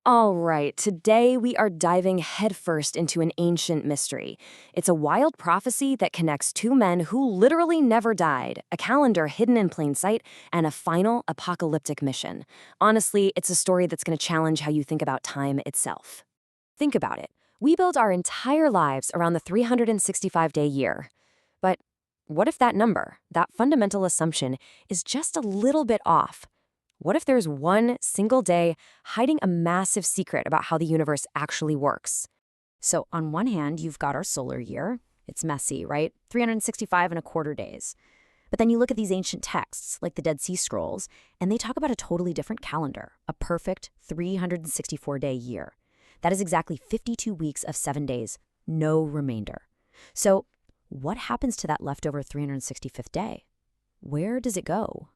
All right, today we are diving headfirst into an ancient mystery. It's a wild prophecy that connects two men who literally never died, a calendar hidden in plain sight, and a final apocalyptic mission. Honestly, it's a story that's going to challenge how you think about time itself. Think about it. We build our entire lives around the 365-day year. But what if that number, that fundamental assumption, is just a little bit off? What if there's one single day hiding a massive secret about how the universe actually works? So on one hand, you've got our solar year. It's messy, right? 365 and a quarter days. But then you look at these ancient texts, like the Dead Sea Scrolls, and they talk about a totally different calendar, a perfect 364-day year. That is exactly 52 weeks of 7 days, no remainder. So what happens to that leftover 365th day? Where does it go?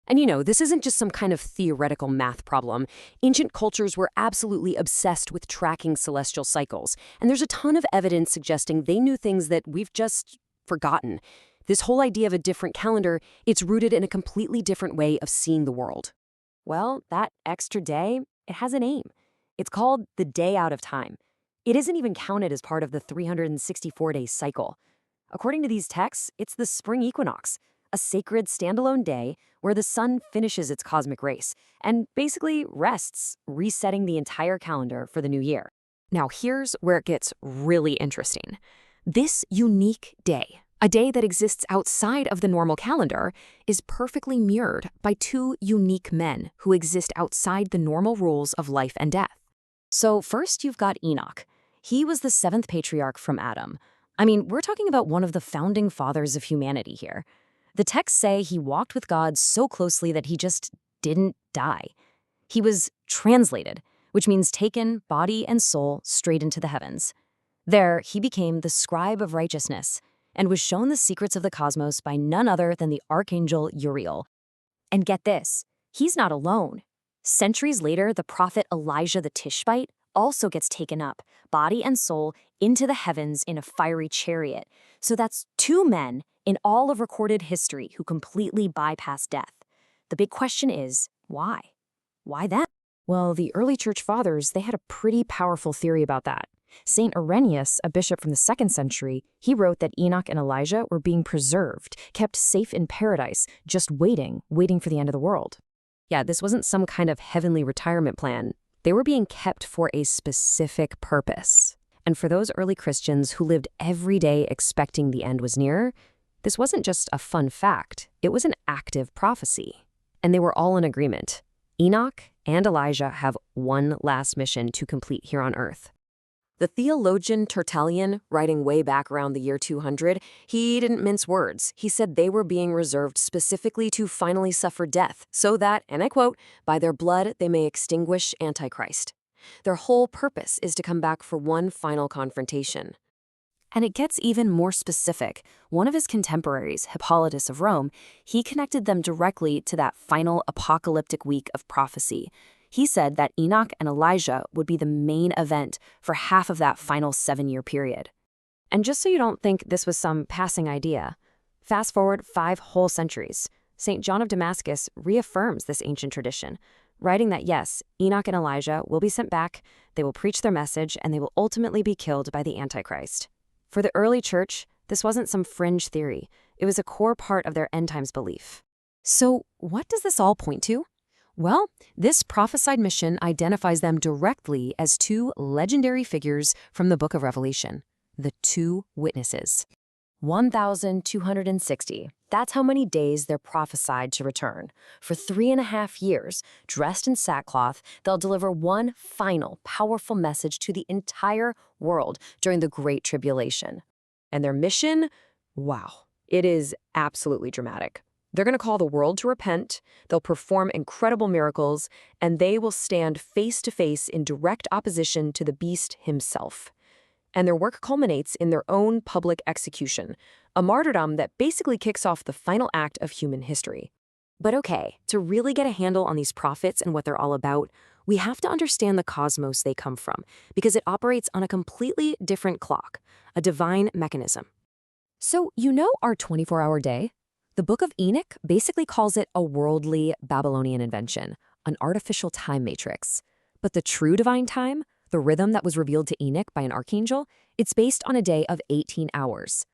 And this isn't just some kind of theoretical math problem. Ancient cultures were absolutely obsessed with tracking celestial cycles, and there's a ton of evidence suggesting they knew things that we've just forgotten. This whole idea of a different calendar, it's rooted in a completely different way of seeing the world. Well, that extra day, it has a name. It's called the day out of time. It isn't even counted as part of the 364-day cycle. According to these texts, it's the Spring Equinox, a sacred standalone day where the sun finishes its cosmic race and basically rests, resetting the entire calendar for the new year. Now here's where it gets really interesting. This unique day, a day that exists outside of the normal calendar, is perfectly mirrored by two unique men who exist outside the normal rules of life and death. So first you've got Enoch. He was the seventh patriarch from Adam. I mean, we're talking about one of the founding fathers of humanity here. The texts say he walked with God so closely that he just didn't die. He was translated, which means taken, body and soul, straight into the heavens. There, he became the scribe of righteousness and was shown the secrets of the cosmos by none other than the archangel Uriel. And get this, he's not alone. Centuries later, the prophet Elijah the Tishbite also gets taken up, body and soul, into the heavens in a fiery chariot. So that's two men in all of recorded history who completely bypass death. The big question is, why? Why them? Well, the early church fathers, they had a pretty powerful theory about that. St. Irenaeus, a bishop from the 2nd century, he wrote that Enoch and Elijah were being preserved, kept safe in paradise, just waiting for the end of the world. Yeah, this wasn't some kind of heavenly retirement plan. They were being kept for a specific purpose. And for those early Christians who lived every day expecting the end was near, this wasn't just a fun fact, it was an active prophecy. And they were all in agreement. Enoch and Elijah have one last mission to complete here on Earth. The theologian Tertullian, writing way back around the year 200, he didn't mince words. He said they were being reserved specifically to finally suffer death, so that, and I quote, by their blood they may extinguish Antichrist. Their whole purpose is to come back for one final confrontation. And it gets even more specific. One of his contemporaries, Hippolytus of Rome, he connected them directly to that final apocalyptic week of prophecy. He said that Enoch and Elijah would be the main event for half of that final 7-year period. And just so you don't think this was some passing idea, fast forward 5 whole centuries, St. John of Damascus reaffirms this ancient tradition, writing that yes, Enoch and Elijah will be sent back, they will preach their message, and they will ultimately be killed by the Antichrist. For the early church, this wasn't some fringe theory. It was a core part of their end times belief. So what does this all point to? Well, this prophesied mission identifies them directly as two legendary figures from the book of Revelation, the two witnesses. 1,260. That's how many days they're prophesied to return. For 3.5 years, dressed in sackcloth, they'll deliver one final, powerful message to the entire world during the Great Tribulation. And their mission? Wow, it is absolutely dramatic. They're going to call the world to repent, they'll perform incredible miracles, and they will stand face to face in direct opposition to the beast himself. And their work culminates in their own public execution, a martyrdom that basically kicks off the final act of human history. But okay, to really get a handle on these prophets and what they're all about, we have to understand the cosmos they come from, because it operates on a completely different clock, a divine mechanism. So, our 24-hour day? The Book of Enoch basically calls it a worldly Babylonian invention, an artificial time matrix. But the true divine time, the rhythm that was revealed to Enoch by an archangel, it's based on a day of 18 hours.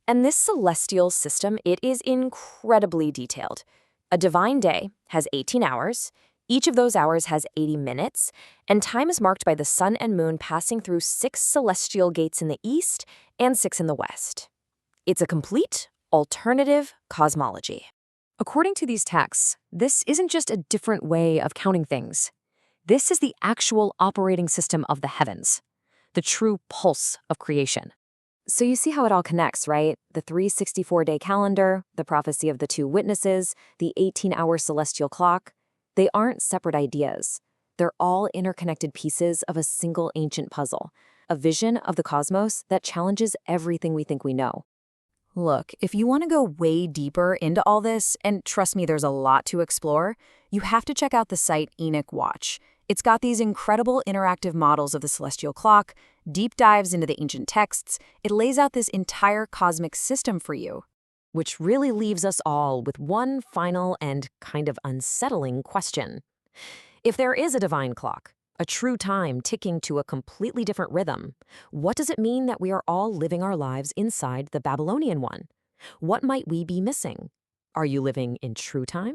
And this celestial system, it is incredibly detailed. A divine day has 18 hours. Each of those hours has 80 minutes, and time is marked by the sun and moon passing through 6 celestial gates in the east and 6 in the west. It's a complete alternative cosmology. According to these texts, this isn't just a different way of counting things. This is the actual operating system of the heavens, the true pulse of creation. So you see how it all connects, right? The 364-day calendar, the prophecy of the 2 witnesses, the 18-hour celestial clock. They aren't separate ideas. They're all interconnected pieces of a single ancient puzzle, a vision of the cosmos that challenges everything we think we know. Look, if you want to go way deeper into all this, and trust me, there's a lot to explore, you have to check out the site Enoch Watch. It's got these incredible interactive models of the celestial clock, deep dives into the ancient texts. It lays out this entire cosmic system for you. Which really leaves us all with one final and kind of unsettling question. If there is a divine clock, a true time ticking to a completely different rhythm, what does it mean that we are all living our lives inside the Babylonian one? What might we be missing? Are you living in true time?